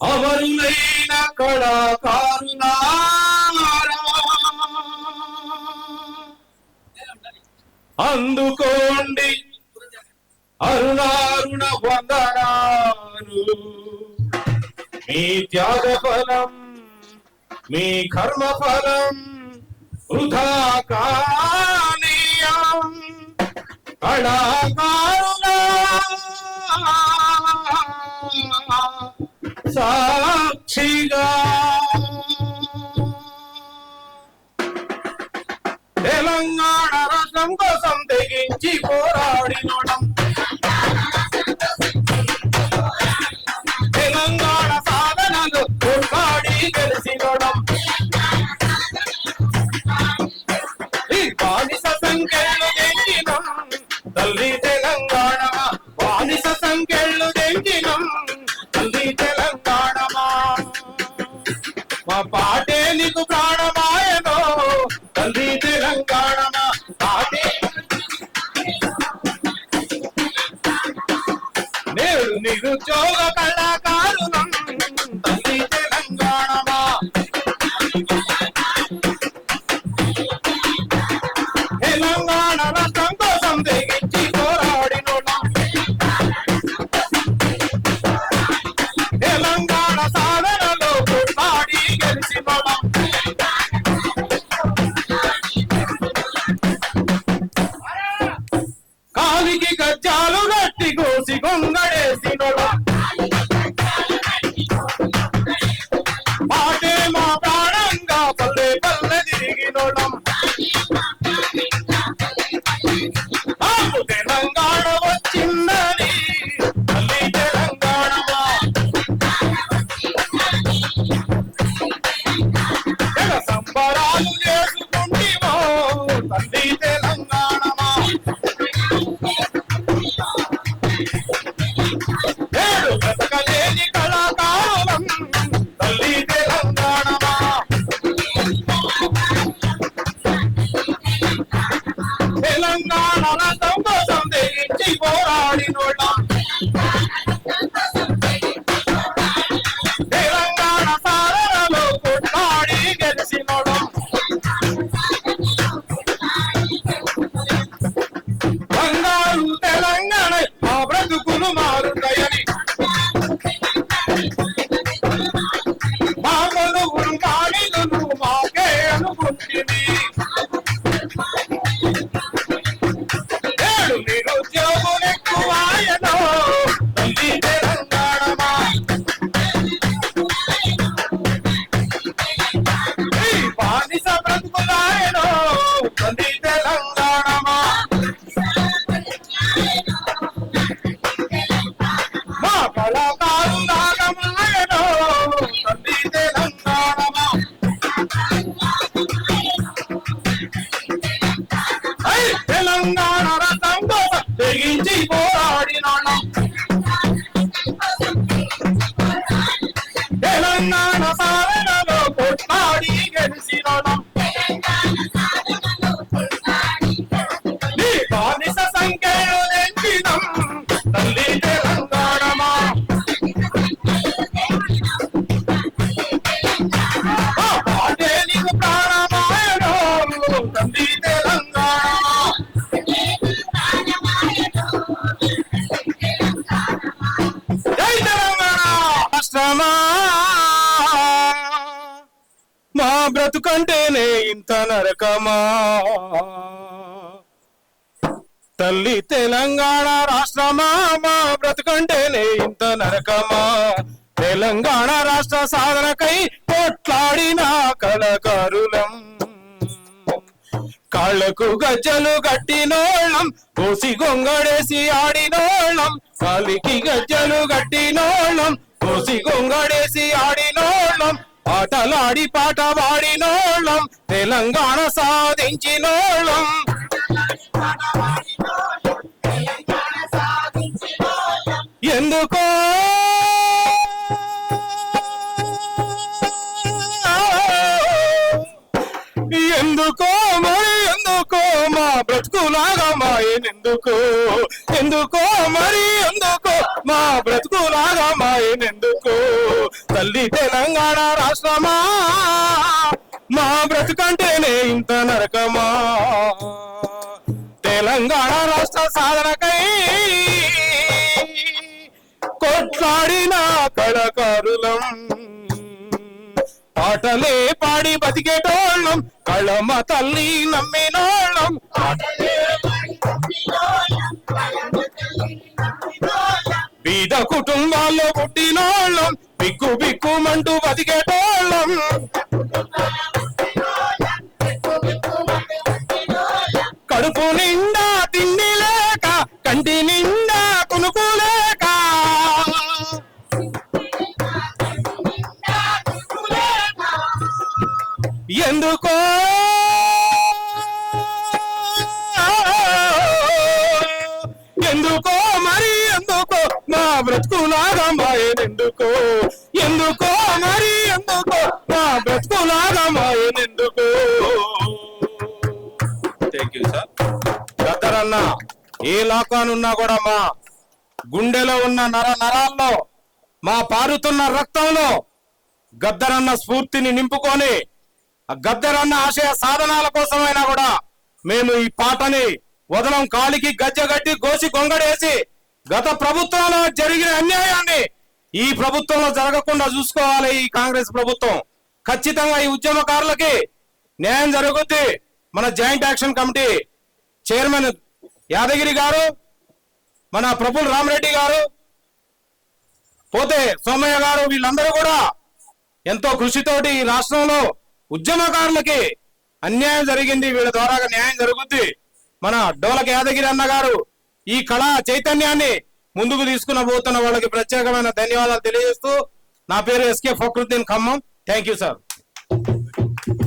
అమరులైన కళాకారులారా అందుకోండి అరుణారుణ వందనాలు. మీ త్యాగ ఫలం మీ కర్మ ఫలం వృధా కానీయం. కళాకారుల సాక్షిగా తెలంగాణ రాష్ట్రం కోసం తెగించి పోరాడినోడం, తెలంగాణ సాధనలు పోరాడి గెలిచినోడం, ఈ బానిస సంఖ్యలు తెంచినం తల్లి తెలంగాణ, బానిస సంఖ్యలు తెంచినం తల్లి తెలంగాణమా. మా పాటే నీకు ప్రాణమాయనో తల్లి తెలంగాణమా. పాటే నేడు నిరుద్యోగ కళాకారులం తల్లి తెలంగాణమా. తెలంగాణ రాష్ట్రం కోసం తెగించి పోరాడినోళ్ళం, తెలంగాణ సాధనలో పోరాడి గెలిచినోళ్ళం. కాలికి గజ్జాలు గట్టి కోసి గొంగడేసినోళ్ళం, పాటే మా ప్రాణంగా పల్లె పల్లె తిరిగినోళ్ళం. మాకు తెలంగాణ వచ్చిందని తల్లి తెలంగాణమా. తెగ సంబరాలు చేసుకుంటేమో తల్లి తెలంగాణమా. నేడు బ్రతకలేని కళాకారం తల్లి తెలంగాణమా. తెలంగాణ రాష్ట్రం కోసం తెగించి పోరాడినోళ్ళం, తెలంగాణ సాధనలో కొట్లాడి గెలిచినోళ్ళం. బంగారు తెలంగాణ మా బ్రతుకులు మారుతాయని, మా కొలువులు కాణిలు మాకే అనుకుంటుంది. నేడు నిరుద్యోగులు ఎక్కువాయనో తల్లి తెలంగాణమా. ఈ బానిస బ్రతుకులాయనో తల్లి తెలంగాణమా. మా కళాకారులాగమాయనో తల్లి తెలంగాణమా. తెలంగాణ రాష్ట్రం కోసం తెగించి పోరాడినోళ్ళం, తెలంగాణ సాధనలో కొట్లాడి గెలిచినోళ్ళం. నీ బానిస సంఖ్యలు తెంచినం తల్లి తెలంగాణమా. ఆ పాటే నీకు ప్రాణమాయనో తల్లి తెలంగాణమా. జై తెలంగాణ రాష్ట్రమా. మా బ్రతుకంటేనే ఇంత నరకమా. తల్లి తెలంగాణ రాష్ట్రమా మా బ్రతుకంటేనే ఇంత నరకమా. తెలంగాణ రాష్ట్ర సాధనకై పోట్లాడిన కళాకారులం, కాళ్లకు గజ్జలు కట్టినోళ్ళం, కోసి గొంగడేసి ఆడినోళ్ళం. కాలికి గజ్జలు కట్టినోళ్ళం, కోసి గొంగడేసి ఆడినోళ్ళం. ఆటలాడి పాట పాడినోళ్ళం, తెలంగాణ సాధించినోళ్ళం. ఎందుకో ఎందుకో మరి ఎందుకో మా బ్రతుకులాగా మాయనెందుకో, ఎందుకో మరి ఎందుకో మా బ్రతుకులాగా మాయనెందుకో. తల్లి తెలంగాణ రాష్ట్రమా మా బ్రతుకంటేనే ఇంత నరకమా తెలంగాణ రాష్ట్ర సాధనకై కొట్లాడిన కళకారులం పాటలే పాడి బతికేటోళ్ళం కళమ తల్లి నమ్మినోళ్ళం బీద కుటుంబాల్లో పుట్టినోళ్ళం బిక్కు బిక్కుమంటూ బతికేటోళ్ళం కడుపు నిండా తిండి లేక కంటి నిండా కునుకు లేక ఎందుకో ఎందుకో మరి ఎందుకో మా బ్రతుకులాగా మాయనెందుకో ఎందుకో మరి ఎందుకో మా బ్రతుకులాగా మాయనెందుకో థ్యాంక్ యూ సార్. గద్దరన్న ఏ లోకానున్నా కూడా మా గుండెలో ఉన్న నరాల్లో మా పారుతున్న రక్తంలో గద్దరన్న స్ఫూర్తిని నింపుకొని ఆ గద్దరన్న ఆశయ సాధనాల కోసమైనా కూడా మేము ఈ పాటని వదలం కాలికి గజ్జగట్టి గోసి గొంగడేసి గత ప్రభుత్వంలో జరిగిన అన్యాయాన్ని ఈ ప్రభుత్వంలో జరగకుండా చూసుకోవాలి. ఈ కాంగ్రెస్ ప్రభుత్వం ఖచ్చితంగా ఈ ఉద్యమకారులకి న్యాయం జరుగుద్ది. మన joint action committee chairman Yadagiri గారు, మన ప్రఫుల్ రామరెడ్డి గారు, పోతే సోమయ్య గారు, వీళ్ళందరూ కూడా ఎంతో కృషితోటి ఈ రాష్ట్రంలో ఉద్యమకారులకి అన్యాయం జరిగింది, వీళ్ళ ద్వారా న్యాయం జరుగుద్ది. మన డోలక యాదగిరి అన్న గారు ఈ కళా చైతన్యాన్ని ముందుకు తీసుకుని పోతున్న వాళ్ళకి ప్రత్యేకమైన ధన్యవాదాలు తెలియజేస్తూ నా పేరు SK Fakruddin Khammam. Thank you sir.